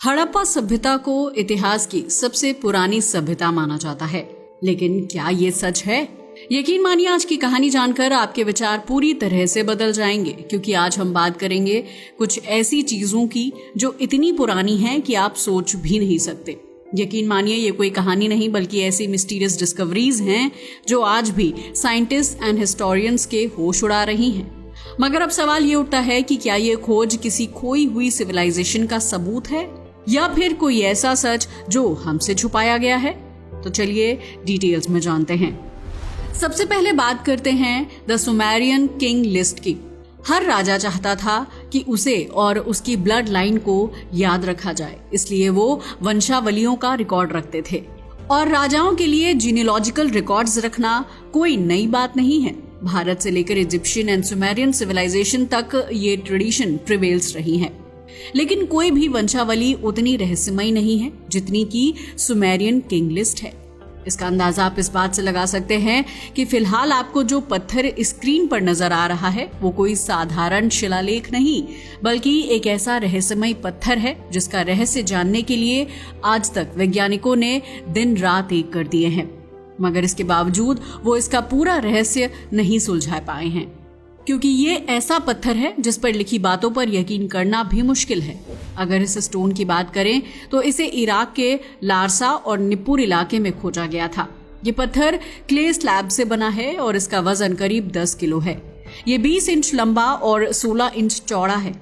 हड़प्पा सभ्यता को इतिहास की सबसे पुरानी सभ्यता माना जाता है, लेकिन क्या ये सच है? यकीन मानिए आज की कहानी जानकर आपके विचार पूरी तरह से बदल जाएंगे, क्योंकि आज हम बात करेंगे कुछ ऐसी चीजों की जो इतनी पुरानी हैं कि आप सोच भी नहीं सकते। यकीन मानिए ये कोई कहानी नहीं बल्कि ऐसी मिस्टीरियस डिस्कवरीज हैं जो आज भी साइंटिस्ट एंड हिस्टोरियंस के होश उड़ा रही हैं। मगर अब सवाल ये उठता है कि क्या ये खोज किसी खोई हुई सिविलाइजेशन का सबूत है या फिर कोई ऐसा सच जो हमसे छुपाया गया है? तो चलिए डिटेल्स में जानते हैं। सबसे पहले बात करते हैं द सुमेरियन किंग लिस्ट की। हर राजा चाहता था कि उसे और उसकी ब्लड लाइन को याद रखा जाए, इसलिए वो वंशावलियों का रिकॉर्ड रखते थे। और राजाओं के लिए जीनियोलॉजिकल रिकॉर्ड्स रखना कोई नई बात नहीं है। भारत से लेकर इजिप्शियन एंड सुमेरियन सिविलाइजेशन तक ये ट्रेडिशन प्रिवेल्स रही है। लेकिन कोई भी वंशावली उतनी रहस्यमयी नहीं है जितनी की सुमेरियन किंग लिस्ट है। इसका अंदाजा आप इस बात से लगा सकते हैं कि फिलहाल आपको जो पत्थर स्क्रीन पर नजर आ रहा है वो कोई साधारण शिलालेख नहीं, बल्कि एक ऐसा रहस्यमयी पत्थर है जिसका रहस्य जानने के लिए आज तक वैज्ञानिकों ने दिन रात एक कर दिए हैं। मगर इसके बावजूद वो इसका पूरा रहस्य नहीं सुलझा पाए हैं, क्योंकि ये ऐसा पत्थर है जिस पर लिखी बातों पर यकीन करना भी मुश्किल है। अगर इस स्टोन की बात करें तो इसे इराक के लारसा और निप्पुर इलाके में खोजा गया था। ये पत्थर क्ले स्लैब से बना है और इसका वजन करीब 10 किलो है। ये 20 इंच लंबा और 16 इंच चौड़ा है।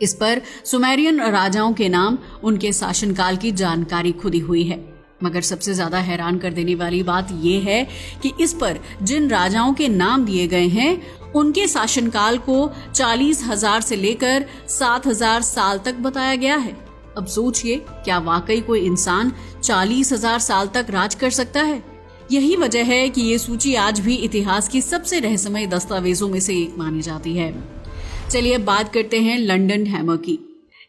इस पर सुमेरियन राजाओं के नाम, उनके शासनकाल की जानकारी खुदी हुई है। मगर सबसे ज्यादा हैरान कर देने वाली बात यह है कि इस पर जिन राजाओं के नाम दिए गए हैं उनके शासनकाल को 40,000 से लेकर 7,000 साल तक बताया गया है। अब सोचिए, क्या वाकई कोई इंसान 40,000 साल तक राज कर सकता है? यही वजह है कि ये सूची आज भी इतिहास की सबसे रहस्यमय दस्तावेजों में से एक मानी जाती है। चलिए अब बात करते हैं लंदन हैमर की।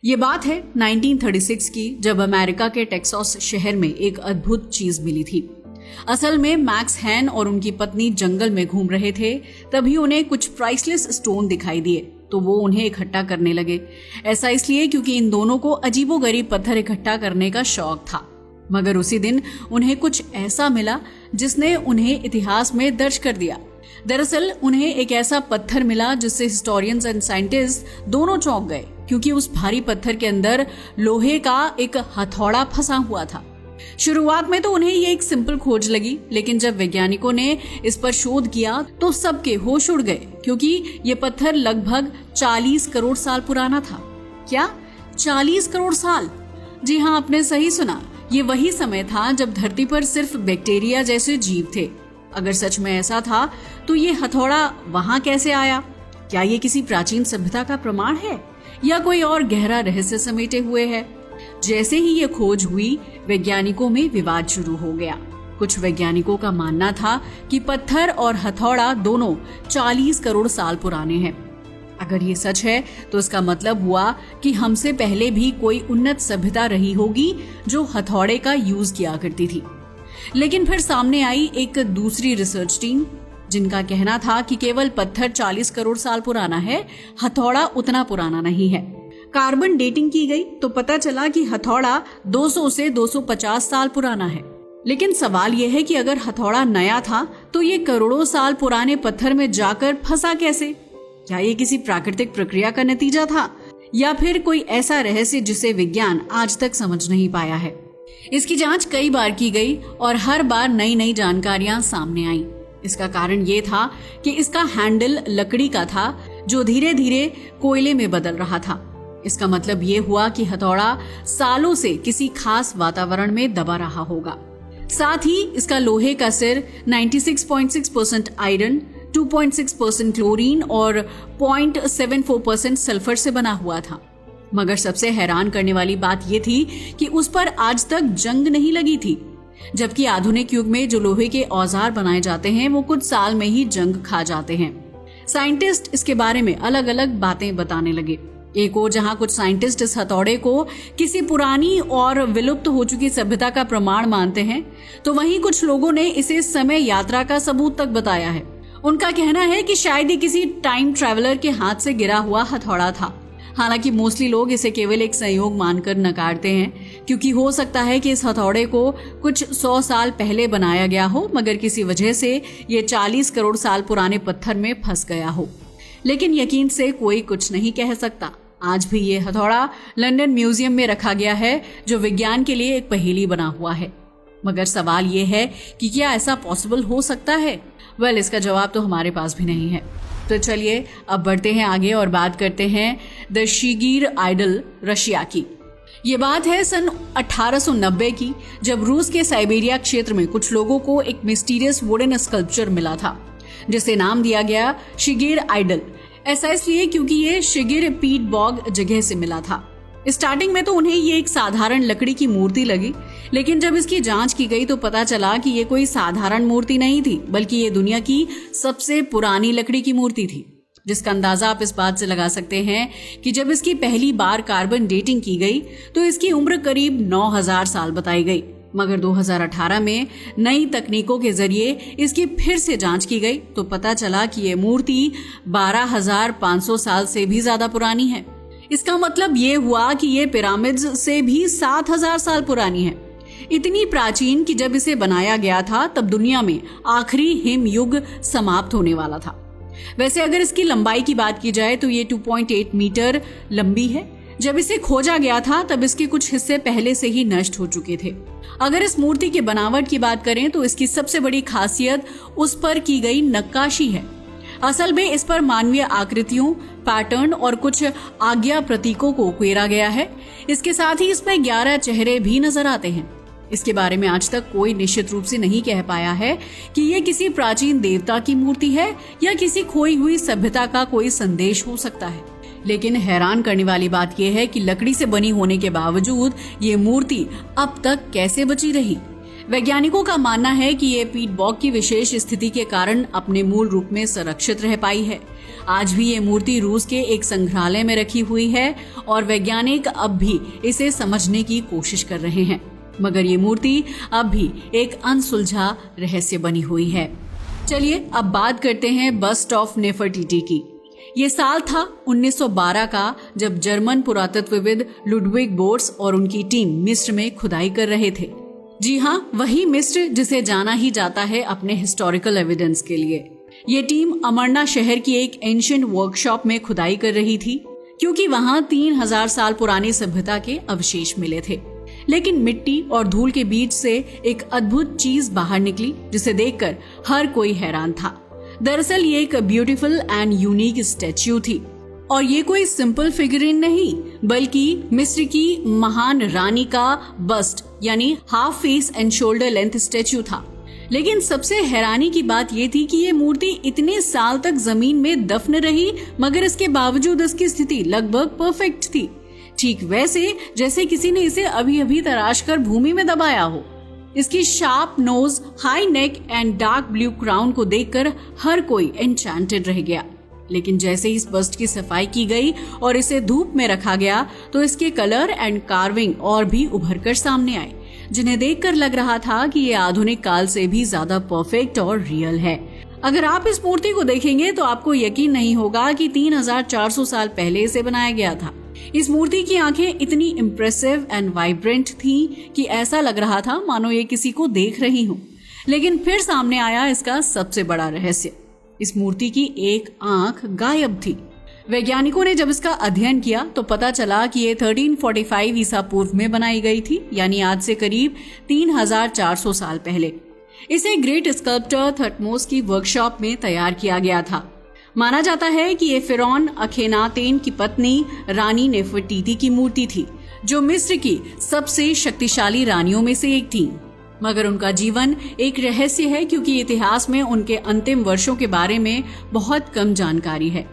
ये बात है 1936 की, जब अमेरिका के टेक्सास शहर में एक अद्भुत चीज मिली थी। असल में मैक्स हैन और उनकी पत्नी जंगल में घूम रहे थे, तभी उन्हें कुछ प्राइसलेस स्टोन दिखाई दिए, तो वो उन्हें इकट्ठा करने लगे। ऐसा इसलिए क्योंकि इन दोनों को अजीबोगरीब पत्थर इकट्ठा करने का शौक था। मगर उसी दिन उन्हें कुछ ऐसा मिला जिसने उन्हें इतिहास में दर्ज कर दिया। दरअसल उन्हें एक ऐसा पत्थर मिला जिससे हिस्टोरियंस एंड साइंटिस्ट दोनों चौंक गए, क्योंकि उस भारी पत्थर के अंदर लोहे का एक हथौड़ा फंसा हुआ था। शुरुआत में तो उन्हें ये एक सिंपल खोज लगी, लेकिन जब वैज्ञानिकों ने इस पर शोध किया तो सबके होश उड़ गए, क्योंकि ये पत्थर लगभग 40 करोड़ साल पुराना था। क्या 40 करोड़ साल? जी हाँ, आपने सही सुना। ये वही समय था जब धरती पर सिर्फ बैक्टीरिया जैसे जीव थे। अगर सच में ऐसा था तो ये हथौड़ा वहां कैसे आया? क्या ये किसी प्राचीन सभ्यता का प्रमाण है या कोई और गहरा रहस्य समेटे हुए है? जैसे ही ये खोज हुई, वैज्ञानिकों में विवाद शुरू हो गया। कुछ वैज्ञानिकों का मानना था कि पत्थर और हथौड़ा दोनों 40 करोड़ साल पुराने हैं। अगर ये सच है तो इसका मतलब हुआ कि हमसे पहले भी कोई उन्नत सभ्यता रही होगी जो हथौड़े का यूज किया करती थी। लेकिन फिर सामने आई एक दूसरी रिसर्च टीम, जिनका कहना था कि केवल पत्थर 40 करोड़ साल पुराना है, हथौड़ा उतना पुराना नहीं है। कार्बन डेटिंग की गई तो पता चला कि हथौड़ा 200 से 250 साल पुराना है। लेकिन सवाल यह है कि अगर हथौड़ा नया था तो ये करोड़ों साल पुराने पत्थर में जाकर फंसा कैसे? क्या ये किसी प्राकृतिक प्रक्रिया का नतीजा था या फिर कोई ऐसा रहस्य जिसे विज्ञान आज तक समझ नहीं पाया है? इसकी जांच कई बार की गई और हर बार नई नई जानकारियां सामने आई। इसका कारण ये था कि इसका हैंडल लकड़ी का था जो धीरे धीरे कोयले में बदल रहा था। इसका मतलब ये हुआ कि हथौड़ा सालों से किसी खास वातावरण में दबा रहा होगा। साथ ही इसका लोहे का सिर 96.6% आयरन, 2.6% क्लोरीन और 0.74% सल्फर से बना हुआ था। मगर सबसे हैरान करने वाली बात यह थी कि उस पर आज तक जंग नहीं लगी थी, जबकि आधुनिक युग में जो लोहे के औजार बनाए जाते हैं वो कुछ साल में ही जंग खा जाते हैं। साइंटिस्ट इसके बारे में अलग अलग बातें बताने लगे। एक और जहां कुछ साइंटिस्ट इस हथौड़े को किसी पुरानी और विलुप्त हो चुकी सभ्यता का प्रमाण मानते हैं, तो वहीं कुछ लोगों ने इसे समय यात्रा का सबूत तक बताया है। उनका कहना है कि शायद ये किसी टाइम ट्रैवलर के हाथ से गिरा हुआ हथौड़ा था। हालांकि मोस्टली लोग इसे केवल एक संयोग मानकर नकारते हैं, क्योंकि हो सकता है कि इस हथौड़े को कुछ 100 साल पहले बनाया गया हो, मगर किसी वजह से ये 40 करोड़ साल पुराने पत्थर में फंस गया हो। लेकिन यकीन से कोई कुछ नहीं कह सकता। आज भी ये हथौड़ा लंदन म्यूजियम में रखा गया है, जो विज्ञान के लिए एक पहेली बना हुआ है। मगर सवाल ये है कि क्या ऐसा पॉसिबल हो सकता है? वेल, इसका जवाब तो हमारे पास भी नहीं है। तो चलिए अब बढ़ते हैं आगे और बात करते हैं द शिगिर आइडल रशिया की। ये बात है सन 1890 की, जब रूस के साइबेरिया क्षेत्र में कुछ लोगों को एक मिस्टीरियस वुडन स्कल्पचर मिला था, जिसे नाम दिया गया शिगिर आइडल। ऐसा इसलिए क्योंकि ये शिगिर पीट बॉग जगह से मिला था। स्टार्टिंग में तो उन्हें ये एक साधारण लकड़ी की मूर्ति लगी, लेकिन जब इसकी जांच की गई तो पता चला कि ये कोई साधारण मूर्ति नहीं थी, बल्कि ये दुनिया की सबसे पुरानी लकड़ी की मूर्ति थी, जिसका अंदाजा आप इस बात से लगा सकते हैं कि जब इसकी पहली बार कार्बन डेटिंग की गई तो इसकी उम्र करीब 9000 साल बताई गई। मगर 2018 में नई तकनीकों के जरिए इसकी फिर से जांच की गई तो पता चला कि ये मूर्ति 12500 साल से भी ज्यादा पुरानी है। इसका मतलब ये हुआ कि ये पिरामिड्स से भी 7000 साल पुरानी है। इतनी प्राचीन कि जब इसे बनाया गया था तब दुनिया में आखिरी हिम युग समाप्त होने वाला था। वैसे अगर इसकी लंबाई की बात की जाए तो ये 2.8 मीटर लंबी है। जब इसे खोजा गया था तब इसके कुछ हिस्से पहले से ही नष्ट हो चुके थे। अगर इस मूर्ति की बनावट की बात करें तो इसकी सबसे बड़ी खासियत उस पर की गई नक्काशी है। असल में इस पर मानवीय आकृतियों, पैटर्न और कुछ आज्ञा प्रतीकों को उकेरा गया है। इसके साथ ही इसमें 11 चेहरे भी नजर आते हैं। इसके बारे में आज तक कोई निश्चित रूप से नहीं कह पाया है कि ये किसी प्राचीन देवता की मूर्ति है या किसी खोई हुई सभ्यता का कोई संदेश हो सकता है। लेकिन हैरान करने वाली बात यह है कि लकड़ी से बनी होने के बावजूद ये मूर्ति अब तक कैसे बची रही। वैज्ञानिकों का मानना है कि ये पीट बॉग की विशेष स्थिति के कारण अपने मूल रूप में संरक्षित रह पाई है। आज भी ये मूर्ति रूस के एक संग्रहालय में रखी हुई है और वैज्ञानिक अब भी इसे समझने की कोशिश कर रहे हैं, मगर ये मूर्ति अब भी एक अनसुलझा रहस्य बनी हुई है। चलिए अब बात करते हैं बस्ट ऑफ नेफरटीटी की। ये साल था 1912 का, जब जर्मन पुरातत्वविद लुडविग बोर्स और उनकी टीम मिस्र में खुदाई कर रहे थे। जी हाँ, वही मिस्र जिसे जाना ही जाता है अपने हिस्टोरिकल एविडेंस के लिए। ये टीम अमरना शहर की एक एंशिएंट वर्कशॉप में खुदाई कर रही थी, क्योंकि वहां 3000 साल पुरानी सभ्यता के अवशेष मिले थे। लेकिन मिट्टी और धूल के बीच से एक अद्भुत चीज बाहर निकली, जिसे देखकर हर कोई हैरान था। दरअसल ये एक ब्यूटीफुल एंड यूनिक स्टैच्यू थी, और ये कोई सिंपल फिगरिन नहीं, बल्कि मिस्र की महान रानी का बस्ट यानी half face and shoulder length statue था। लेकिन सबसे हैरानी की बात ये थी कि ये मूर्ति इतने साल तक जमीन में दफन रही, मगर इसके बावजूद इसकी स्थिति लगभग परफेक्ट थी, ठीक वैसे जैसे किसी ने इसे अभी अभी तराश कर भूमि में दबाया हो। इसकी sharp nose, high neck and dark blue crown को देखकर हर कोई एन्चेंटेड रह गया। लेकिन जैसे ही इस बस्ट की सफाई की गई और इसे धूप में रखा गया तो इसके कलर एंड कार्विंग और भी उभरकर सामने आए, जिन्हें देखकर लग रहा था कि ये आधुनिक काल से भी ज्यादा परफेक्ट और रियल है। अगर आप इस मूर्ति को देखेंगे तो आपको यकीन नहीं होगा कि 3400 साल पहले इसे बनाया गया था। इस मूर्ति की आंखें इतनी इम्प्रेसिव एंड वाइब्रेंट थीं कि ऐसा लग रहा था मानो ये किसी को देख रही हो। लेकिन फिर सामने आया इसका सबसे बड़ा रहस्य। इस मूर्ति की एक आंख गायब थी। वैज्ञानिकों ने जब इसका अध्ययन किया तो पता चला कि ये 1345 ईसा पूर्व में बनाई गई थी, यानी आज से करीब 3400 साल पहले। इसे ग्रेट स्कल्प्टर थटमोस की वर्कशॉप में तैयार किया गया था। माना जाता है कि ये फिरौन अखेनातेन की पत्नी रानी नेफरटीटी की मूर्ति थी, जो मिस्र की सबसे शक्तिशाली रानियों में से एक थी। मगर उनका जीवन एक रहस्य है, क्योंकि इतिहास में उनके अंतिम वर्षों के बारे में बहुत कम जानकारी है।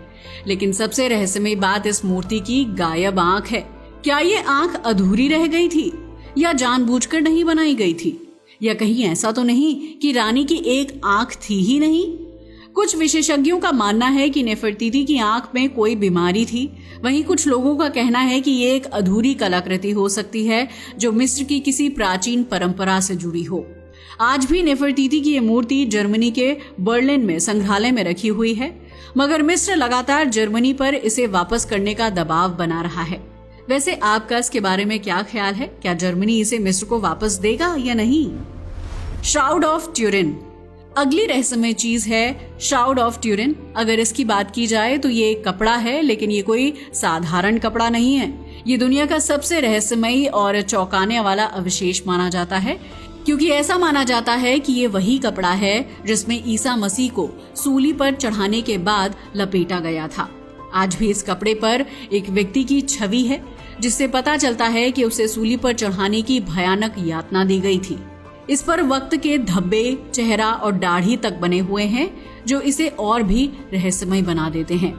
लेकिन सबसे रहस्यमय बात इस मूर्ति की गायब आंख है। क्या ये आंख अधूरी रह गई थी या जानबूझकर नहीं बनाई गई थी, या कहीं ऐसा तो नहीं कि रानी की एक आंख थी ही नहीं। कुछ विशेषज्ञों का मानना है कि नेफरटीटी की आंख में कोई बीमारी थी। वहीं कुछ लोगों का कहना है कि ये एक अधूरी कलाकृति हो सकती है जो मिस्र की किसी प्राचीन परंपरा से जुड़ी हो। आज भी नेफरटीटी की ये मूर्ति जर्मनी के बर्लिन में संग्रहालय में रखी हुई है। मगर मिस्र लगातार जर्मनी पर इसे वापस करने का दबाव बना रहा है। वैसे आपका इसके बारे में क्या ख्याल है? क्या जर्मनी इसे मिस्र को वापस देगा या नहीं? श्राउड ऑफ ट्यूरिन, अगली रहस्यमय चीज है श्राउड ऑफ ट्यूरिन। अगर इसकी बात की जाए तो ये एक कपड़ा है, लेकिन ये कोई साधारण कपड़ा नहीं है। ये दुनिया का सबसे रहस्यमयी और चौंकाने वाला अवशेष माना जाता है, क्योंकि ऐसा माना जाता है कि ये वही कपड़ा है जिसमें ईसा मसीह को सूली पर चढ़ाने के बाद लपेटा गया था। आज भी इस कपड़े पर एक व्यक्ति की छवि है, जिससे पता चलता है कि उसे सूली पर चढ़ाने की भयानक यातना दी गई थी। इस पर वक्त के धब्बे, चेहरा और दाढ़ी तक बने हुए हैं, जो इसे और भी रहस्यमय बना देते हैं।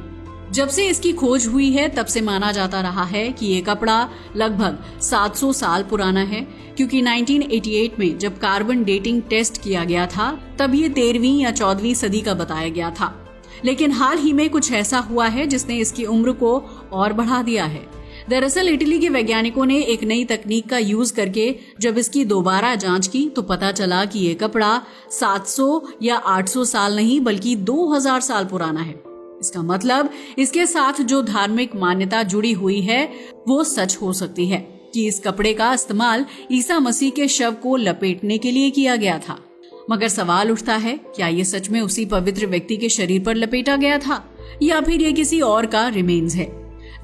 जब से इसकी खोज हुई है तब से माना जाता रहा है कि ये कपड़ा लगभग 700 साल पुराना है, क्योंकि 1988 में जब कार्बन डेटिंग टेस्ट किया गया था तब ये 13वीं या 14वीं सदी का बताया गया था। लेकिन हाल ही में कुछ ऐसा हुआ है जिसने इसकी उम्र को और बढ़ा दिया है। दरअसल इटली के वैज्ञानिकों ने एक नई तकनीक का यूज करके जब इसकी दोबारा जांच की तो पता चला कि ये कपड़ा 700 या 800 साल नहीं बल्कि 2000 साल पुराना है। इसका मतलब इसके साथ जो धार्मिक मान्यता जुड़ी हुई है वो सच हो सकती है कि इस कपड़े का इस्तेमाल ईसा मसीह के शव को लपेटने के लिए किया गया था। मगर सवाल उठता है, क्या ये सच में उसी पवित्र व्यक्ति के शरीर पर लपेटा गया था या फिर ये किसी और का रिमेन्स है?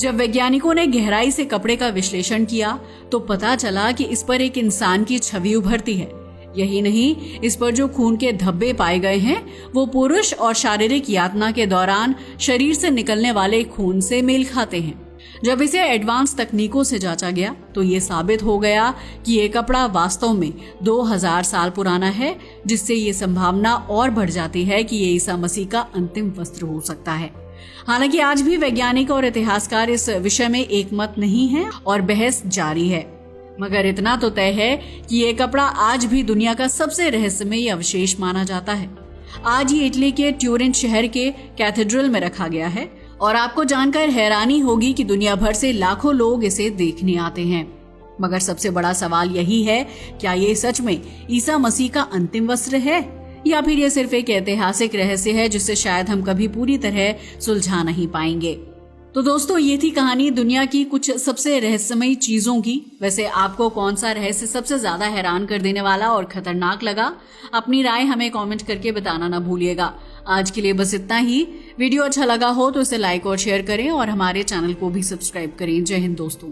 जब वैज्ञानिकों ने गहराई से कपड़े का विश्लेषण किया तो पता चला कि इस पर एक इंसान की छवि उभरती है। यही नहीं, इस पर जो खून के धब्बे पाए गए हैं वो पुरुष और शारीरिक यातना के दौरान शरीर से निकलने वाले खून से मेल खाते हैं। जब इसे एडवांस तकनीकों से जांचा गया तो ये साबित हो गया कि ये कपड़ा वास्तव में 2000 साल पुराना है, जिससे ये संभावना और बढ़ जाती है कि ये ईसा मसीह का अंतिम वस्त्र हो सकता है। हालांकि आज भी वैज्ञानिक और इतिहासकार इस विषय में एक मत नहीं है और बहस जारी है, मगर इतना तो तय है कि ये कपड़ा आज भी दुनिया का सबसे रहस्यमय अवशेष माना जाता है। आज ये इटली के ट्यूरिन शहर के कैथेड्रल में रखा गया है और आपको जानकर हैरानी होगी कि दुनिया भर से लाखों लोग इसे देखने आते हैं। मगर सबसे बड़ा सवाल यही है, क्या ये सच में ईसा मसीह का अंतिम वस्त्र है या फिर ये सिर्फ एक ऐतिहासिक रहस्य है जिसे शायद हम कभी पूरी तरह सुलझा नहीं पाएंगे। तो दोस्तों, ये थी कहानी दुनिया की कुछ सबसे रहस्यमयी चीजों की। वैसे आपको कौन सा रहस्य सबसे ज्यादा हैरान कर देने वाला और खतरनाक लगा? अपनी राय हमें कमेंट करके बताना ना भूलिएगा। आज के लिए बस इतना ही। वीडियो अच्छा लगा हो तो इसे लाइक और शेयर करें और हमारे चैनल को भी सब्सक्राइब करें। जय हिंद दोस्तों।